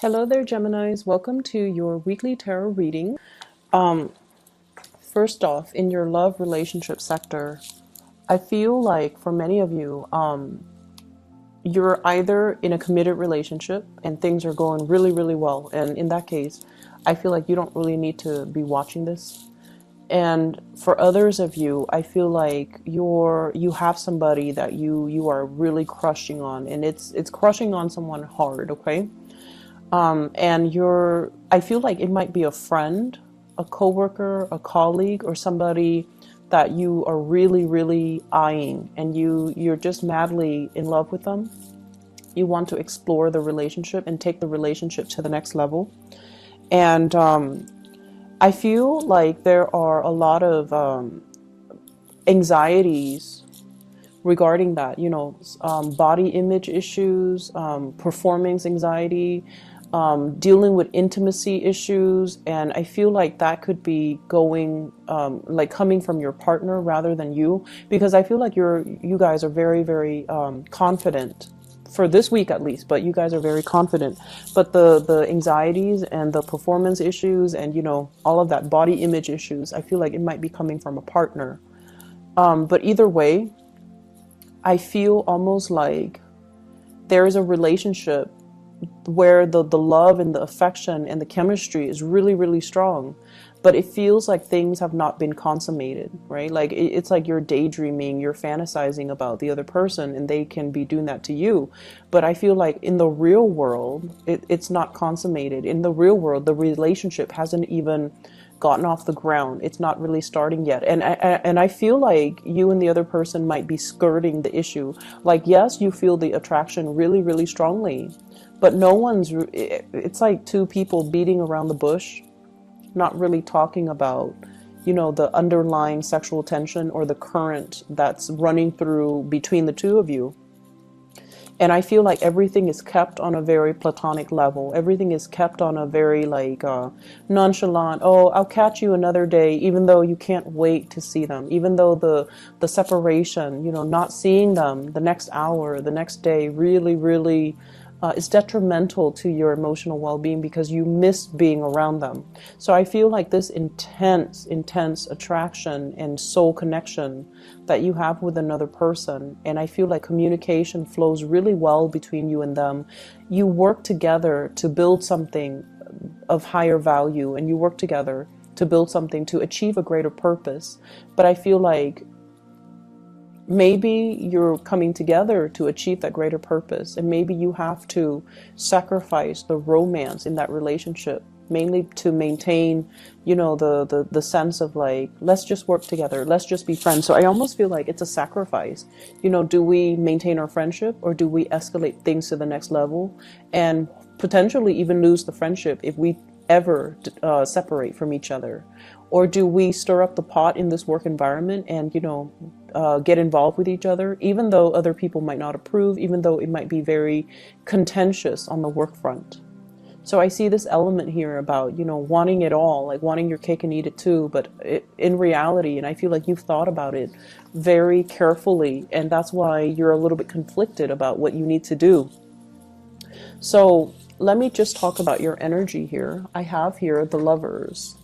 Hello there, Geminis. Welcome to your weekly tarot reading. First off, in your love relationship sector, I feel like for many of you, you're either in a committed relationship and things are going really, really well. And in that case, I feel like you don't really need to be watching this. And for others of you, I feel like you have somebody that you are really crushing on, and it's crushing on someone hard, okay? And I feel like it might be a friend, a coworker, a colleague, or somebody that you are really, really eyeing, and you're just madly in love with them. You want to explore the relationship and take the relationship to the next level. And I feel like there are a lot of anxieties regarding that, body image issues, performance anxiety, dealing with intimacy issues. And I feel like that could be going, like coming from your partner rather than you, because I feel like you guys are very, very confident for this week at least, but you guys are very confident. But the anxieties and the performance issues and, all of that body image issues, I feel like it might be coming from a partner. But either way, I feel almost like there is a relationship where the love and the affection and the chemistry is really, really strong, but it feels like things have not been consummated, right? Like it's like you're daydreaming, you're fantasizing about the other person, and they can be doing that to you. But I feel like in the real world, it's not consummated. In the real world, the relationship hasn't even gotten off the ground. It's not really starting yet. And I feel like you and the other person might be skirting the issue. Like, yes, you feel the attraction really, really strongly, but it's like two people beating around the bush, not really talking about, the underlying sexual tension or the current that's running through between the two of you. And I feel like everything is kept on a very platonic level. Everything is kept on a very nonchalant, oh, I'll catch you another day, even though you can't wait to see them, even though the separation, not seeing them the next hour, the next day really, really is detrimental to your emotional well-being because you miss being around them. So I feel like this intense, intense attraction and soul connection that you have with another person, and I feel like communication flows really well between you and them. You work together to build something of higher value, and you work together to build something to achieve a greater purpose. But I feel like maybe you're coming together to achieve that greater purpose, and maybe you have to sacrifice the romance in that relationship, mainly to maintain, the sense of like, let's just work together, let's just be friends. So I almost feel like it's a sacrifice. Do we maintain our friendship, or do we escalate things to the next level and potentially even lose the friendship if we ever separate from each other? Or do we stir up the pot in this work environment and, get involved with each other, even though other people might not approve, even though it might be very contentious on the work front? So I see this element here about, wanting it all, like wanting your cake and eat it too, but in reality, and I feel like you've thought about it very carefully, and that's why you're a little bit conflicted about what you need to do. So let me just talk about your energy here. I have here the Lovers.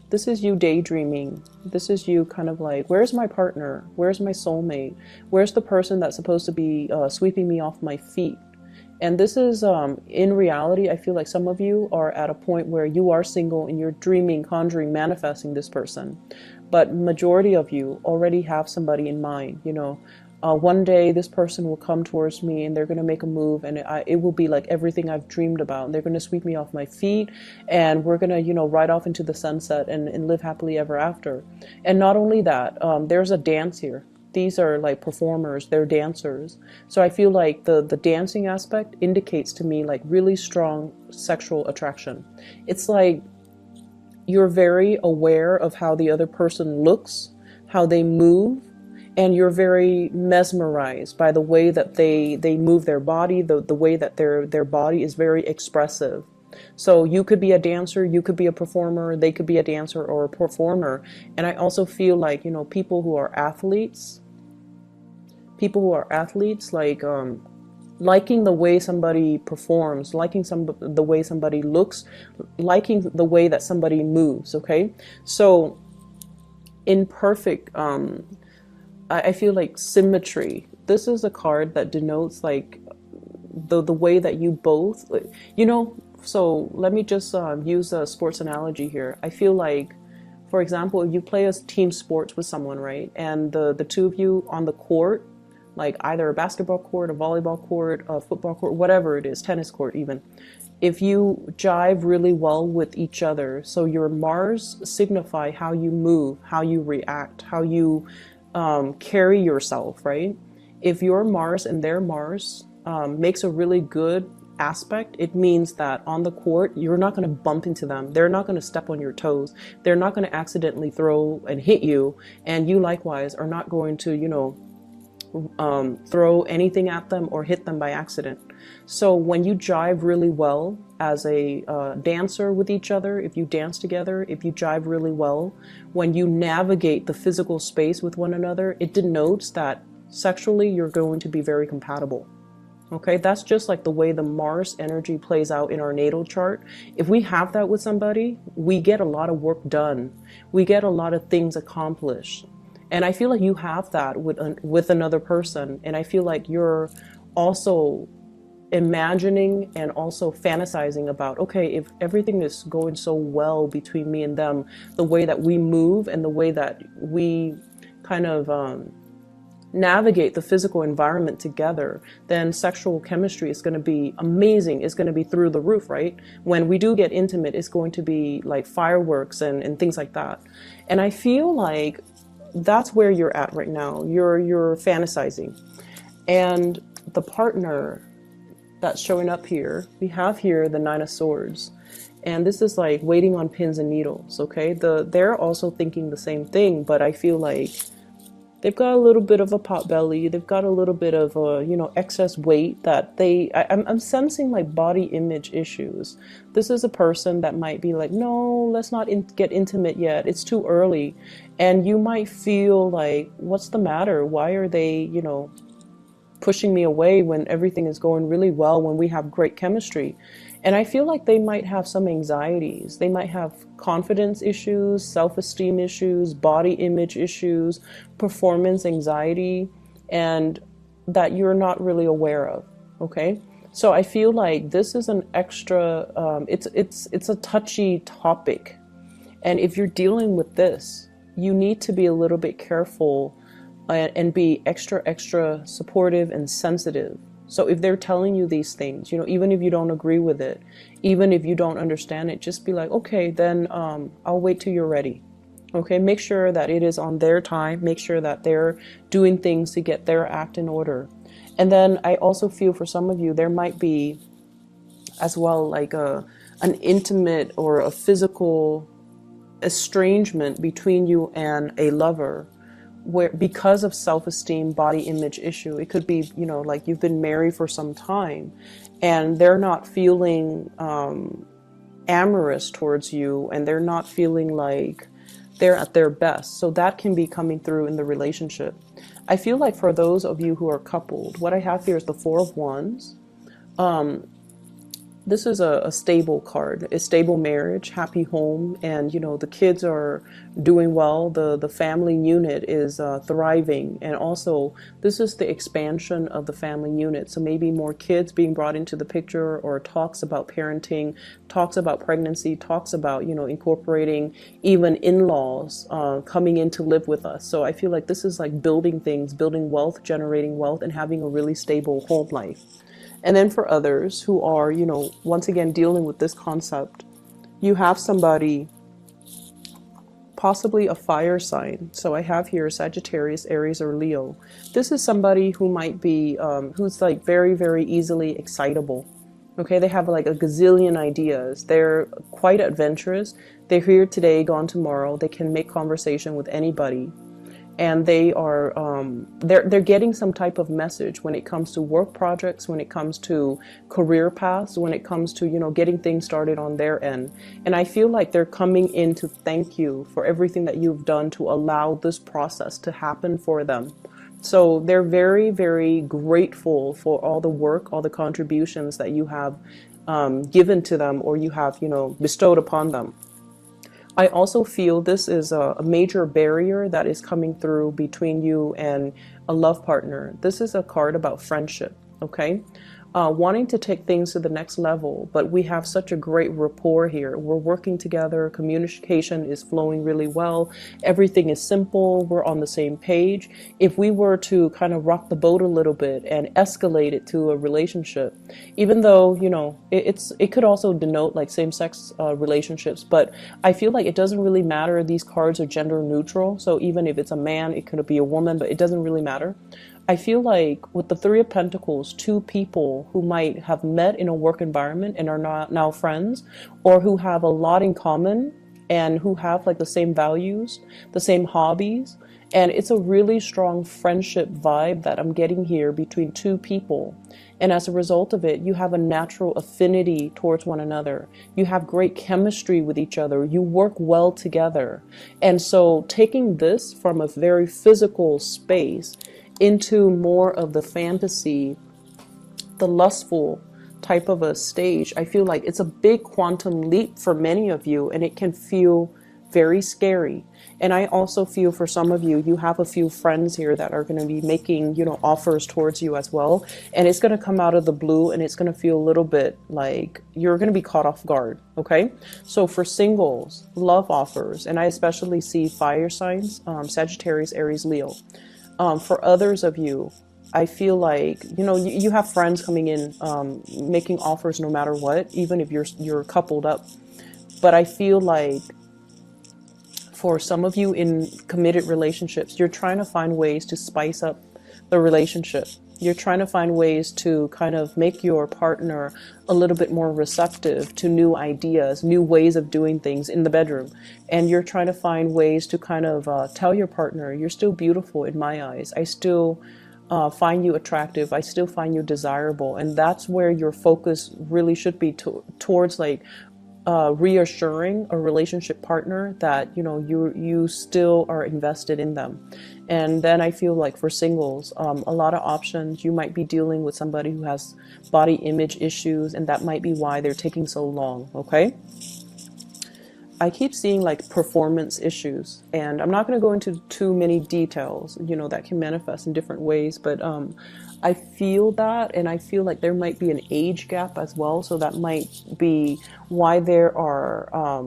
This is you daydreaming. This is you kind of like, where's my partner? Where's my soulmate? Where's the person that's supposed to be sweeping me off my feet? And this is, in reality, I feel like some of you are at a point where you are single and you're dreaming, conjuring, manifesting this person. But majority of you already have somebody in mind, one day this person will come towards me and they're going to make a move, and it will be like everything I've dreamed about. They're going to sweep me off my feet, and we're going to, ride off into the sunset and live happily ever after. And not only that, there's a dance here. These are like performers, they're dancers. So I feel like the dancing aspect indicates to me like really strong sexual attraction. It's like you're very aware of how the other person looks, how they move, and you're very mesmerized by the way that they move their body, the way that their body is very expressive. So you could be a dancer, you could be a performer, they could be a dancer or a performer. And I also feel like, people who are athletes, like liking the way somebody performs, liking the way somebody looks, liking the way that somebody moves. Okay, so in perfect, I feel like symmetry. This is a card that denotes like the way that you both, you know. So let me just use a sports analogy here. I feel like, for example, if you play a team sports with someone, right, and the two of you on the court, like either a basketball court, a volleyball court, a football court, whatever it is, tennis court even, if you jive really well with each other, so your Mars signify how you move, how you react, how you carry yourself, right? If your Mars and their Mars makes a really good aspect, it means that on the court, you're not going to bump into them. They're not going to step on your toes. They're not going to accidentally throw and hit you. And you likewise are not going to, you know, throw anything at them or hit them by accident. So when you jive really well as a dancer with each other, if you dance together, if you jive really well, when you navigate the physical space with one another, it denotes that sexually you're going to be very compatible. Okay, that's just like the way the Mars energy plays out in our natal chart. If we have that with somebody, we get a lot of work done. We get a lot of things accomplished. And I feel like you have that with another person. And I feel like you're also imagining and also fantasizing about, okay, if everything is going so well between me and them, the way that we move and the way that we kind of navigate the physical environment together, then sexual chemistry is going to be amazing. It's going to be through the roof, right? When we do get intimate, it's going to be like fireworks and things like that. And I feel like that's where you're at right now. You're fantasizing. And the partner that's showing up here, we have here the Nine of Swords. And this is like waiting on pins and needles, okay? They're also thinking the same thing, but I feel like they've got a little bit of a pot belly. They've got a little bit of excess weight that I'm sensing like body image issues. This is a person that might be like, no, let's not get intimate yet. It's too early. And you might feel like, what's the matter? Why are they, pushing me away when everything is going really well, when we have great chemistry? And I feel like they might have some anxieties. They might have confidence issues, self-esteem issues, body image issues, performance anxiety, and that you're not really aware of, okay? So I feel like this is an extra, it's a touchy topic. And if you're dealing with this, you need to be a little bit careful and be extra supportive and sensitive. So if they're telling you these things, even if you don't agree with it, even if you don't understand it, just be like, okay, then I'll wait till you're ready. Okay, make sure that it is on their time. Make sure that they're doing things to get their act in order. And then I also feel for some of you, there might be as well like an intimate or a physical estrangement between you and a lover, where because of self-esteem, body image issue. It could be, like you've been married for some time and they're not feeling amorous towards you, and they're not feeling like they're at their best. So that can be coming through in the relationship. I feel like for those of you who are coupled, what I have here is the Four of Wands. This is a stable card, a stable marriage, happy home, and the kids are doing well. The family unit is thriving, and also this is the expansion of the family unit. So maybe more kids being brought into the picture, or talks about parenting, talks about pregnancy, talks about incorporating even in-laws coming in to live with us. So I feel like this is like building things, building wealth, generating wealth, and having a really stable home life. And then for others who are, once again, dealing with this concept, you have somebody, possibly a fire sign. So I have here Sagittarius, Aries, or Leo. This is somebody who might be, who's like very, very easily excitable. Okay, they have like a gazillion ideas. They're quite adventurous. They're here today, gone tomorrow. They can make conversation with anybody. And they are they're getting some type of message when it comes to work projects, when it comes to career paths, when it comes to getting things started on their end. And I feel like they're coming in to thank you for everything that you've done to allow this process to happen for them, So they're very, very grateful for all the work, all the contributions that you have given to them, or you have, bestowed upon them. I also feel this is a major barrier that is coming through between you and a love partner. This is a card about friendship, okay? Wanting to take things to the next level, but we have such a great rapport here. We're working together, communication is flowing really well, everything is simple, we're on the same page. If we were to kind of rock the boat a little bit and escalate it to a relationship, even though, it could also denote like same-sex relationships, but I feel like it doesn't really matter. These cards are gender neutral, so even if it's a man, it could be a woman, but it doesn't really matter. I feel like with the Three of Pentacles, two people who might have met in a work environment and are not now friends, or who have a lot in common and who have like the same values, the same hobbies. And it's a really strong friendship vibe that I'm getting here between two people. And as a result of it, you have a natural affinity towards one another. You have great chemistry with each other. You work well together. And so taking this from a very physical space into more of the fantasy, the lustful type of a stage, I feel like it's a big quantum leap for many of you, and it can feel very scary. And I also feel for some of you, you have a few friends here that are going to be making, offers towards you as well. And it's going to come out of the blue, and it's going to feel a little bit like you're going to be caught off guard. Okay. So for singles, love offers, and I especially see fire signs, Sagittarius, Aries, Leo. For others of you, I feel like, you have friends coming in, making offers no matter what, even if you're coupled up. But I feel like for some of you in committed relationships, you're trying to find ways to spice up the relationship. You're trying to find ways to kind of make your partner a little bit more receptive to new ideas, new ways of doing things in the bedroom. And you're trying to find ways to kind of tell your partner, you're still beautiful in my eyes. I still find you attractive. I still find you desirable. And that's where your focus really should be towards like reassuring a relationship partner that you still are invested in them. And then I feel like for singles, a lot of options. You might be dealing with somebody who has body image issues, and that might be why they're taking so long. Okay, I keep seeing like performance issues, and I'm not going to go into too many details, that can manifest in different ways, but I feel that, and I feel like there might be an age gap as well, so that might be why there are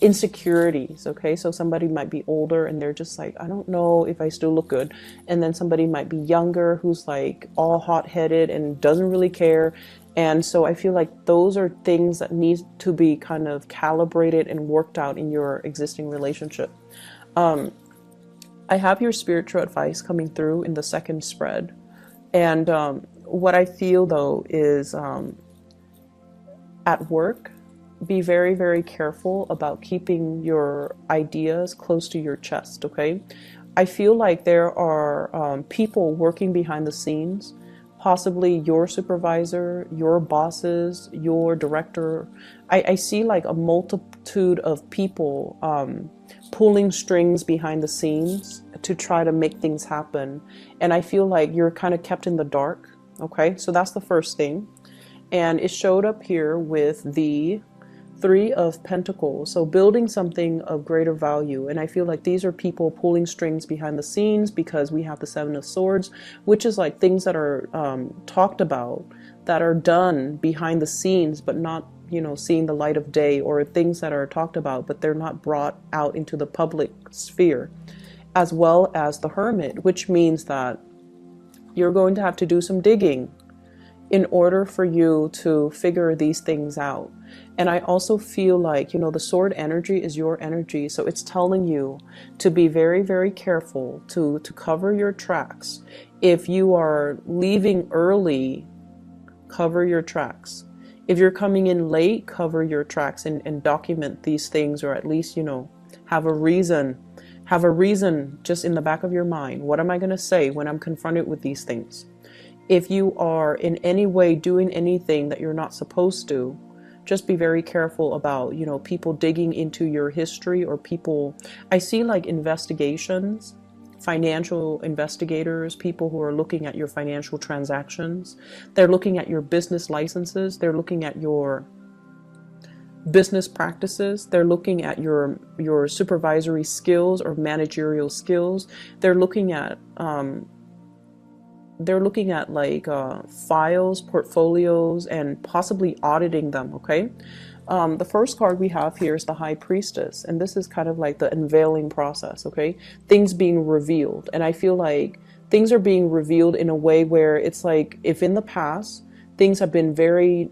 insecurities. Okay, so somebody might be older and they're just like, I don't know if I still look good, and then somebody might be younger who's like all hot-headed and doesn't really care. And so I feel like those are things that need to be kind of calibrated and worked out in your existing relationship. I have your spiritual advice coming through in the second spread. And what I feel though is at work, be very, very careful about keeping your ideas close to your chest, okay? I feel like there are people working behind the scenes, possibly your supervisor, your bosses, your director. I see like a multitude of people pulling strings behind the scenes to try to make things happen. And I feel like you're kind of kept in the dark, okay? So that's the first thing. And it showed up here with the Three of Pentacles, so building something of greater value. And I feel like these are people pulling strings behind the scenes, because we have the Seven of Swords, which is like things that are talked about, that are done behind the scenes, but not, seeing the light of day, or things that are talked about, but they're not brought out into the public sphere. As well as the Hermit, which means that you're going to have to do some digging in order for you to figure these things out. And I also feel like, the sword energy is your energy. So it's telling you to be very, very careful to cover your tracks. If you are leaving early, cover your tracks. If you're coming in late, cover your tracks and document these things, or at least, have a reason just in the back of your mind. What am I going to say when I'm confronted with these things? If you are in any way doing anything that you're not supposed to, just be very careful about, people digging into your history, or people, I see like investigations financial investigators, people who are looking at your financial transactions. They're looking at your business licenses. They're looking at your business practices. They're looking at your supervisory skills or managerial skills. They're looking at like files, portfolios, and possibly auditing them. Okay. The first card we have here is the High Priestess, and this is kind of like the unveiling process. Okay, things being revealed, and I feel like things are being revealed in a way where it's like, if in the past things have been very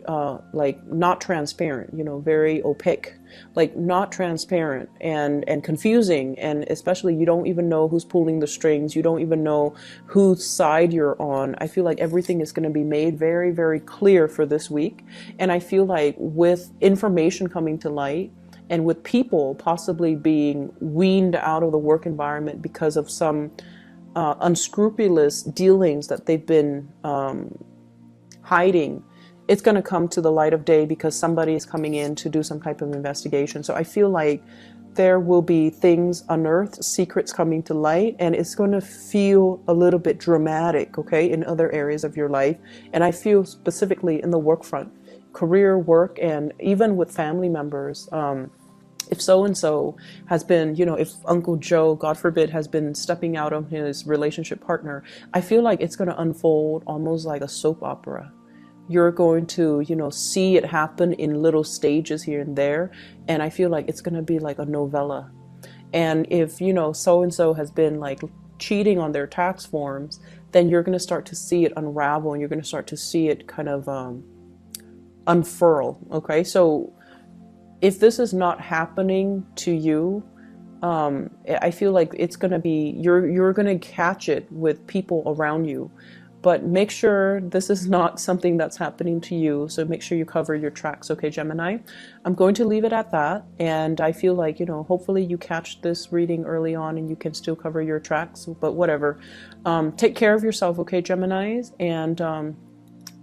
like not transparent, you know, very opaque, like not transparent and confusing, and especially you don't even know who's pulling the strings, you don't even know whose side you're on. I feel like everything is going to be made very, very clear for this week. And I feel like with information coming to light, and with people possibly being weaned out of the work environment because of some unscrupulous dealings that they've been hiding, it's going to come to the light of day because somebody is coming in to do some type of investigation. So I feel like there will be things unearthed, secrets coming to light, and it's going to feel a little bit dramatic, okay, in other areas of your life. And I feel specifically in the work front, career, work, and even with family members. If so-and-so has been, you know, if Uncle Joe, God forbid, has been stepping out on his relationship partner, I feel like it's going to unfold almost like a soap opera. You're going to, you know, see it happen in little stages here and there. And I feel like it's going to be like a novella. And if, you know, so-and-so has been like cheating on their tax forms, then you're going to start to see it unravel, and you're going to start to see it kind of unfurl. Okay. So if this is not happening to you, I feel like it's going to be, you're going to catch it with people around you. But make sure this is not something that's happening to you. So make sure you cover your tracks. Okay, Gemini? I'm going to leave it at that. And I feel like, you know, hopefully you catch this reading early on and you can still cover your tracks. But whatever. Take care of yourself, okay, Geminis? And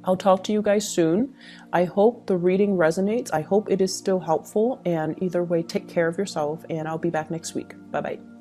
I'll talk to you guys soon. I hope the reading resonates. I hope it is still helpful. And either way, take care of yourself. And I'll be back next week. Bye-bye.